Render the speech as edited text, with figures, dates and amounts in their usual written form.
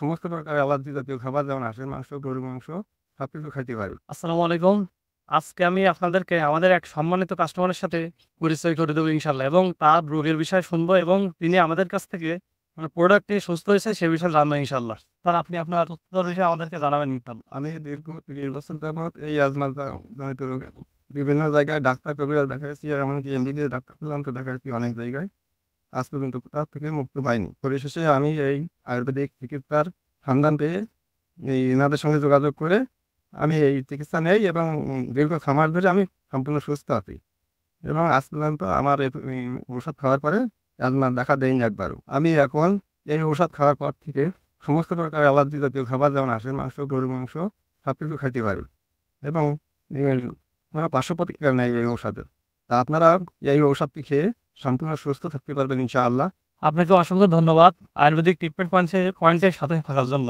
সমস্ত প্রকার অ্যালার্জি জাতীয় খাবার যেমন হাঁসের মাংস, গরুর মাংস সবকিছু খাইতে পারি। আসসালামু আলাইকুম। আজকে আমি আপনাদেরকে আমাদের এক সম্মানিত কাস্টমারের সাথে পরিচয় করে দেবো ইনশাআল্লাহ, এবং তার রোগের বিষয়ে শুনবো এবং তিনি আমাদের কাছ থেকে প্রোডাক্ট নিয়ে সুস্থ হয়েছে সে বিষয়ে জানবো ইনশাআল্লাহ। স্যার, আপনি আপনার সুস্থতার বিষয়ে আমাদেরকে জানাবেন ইনশাআল্লাহ। আমি দীর্ঘ ৩০ বছর যাবৎ এই আজমা জনিত রোগে বিভিন্ন জায়গায় ডাক্তার কবিরাজ দেখাচ্ছি, এমনকি এমবিবিএস ডাক্তার পর্যন্ত দেখাচ্ছি অনেক জায়গায়। আজ পর্যন্ত কোথাও থেকে মুক্তি পাইনি। পরিশেষে আমি এই আয়ুর্বেদিক চিকিৎসার সন্ধান পেয়ে এনাদের সঙ্গে যোগাযোগ করে আমি এই চিকিৎসা নেই এবং দীর্ঘ ৬ মাস ধরে আমি সম্পূর্ণ সুস্থ আছি এবং আজ পর্যন্ত আমার এই ঔষধ খাওয়ার পরে আজমা দেখা দেয়নি একবারও। আমি এখন এই ঔষধ খাওয়ার পর থেকে সমস্ত প্রকার অ্যালার্জি জাতীয় খাবার যেমন হাঁসের মাংস, গরুর মাংস সবকিছু খাইতে পারি এবং কোনো পার্শ্ব প্রতিক্রিয়া নেই এই ঔষধের। তা আপনারা এই ঔষধটি খেয়ে সম্পূর্ণ সুস্থ থাকতে পারবেন ইনশাআল্লাহ। আপনাকে অসংখ্য ধন্যবাদ আয়ুর্বেদিক ট্রিটমেন্ট পয়েন্টের সাথে থাকার জন্য।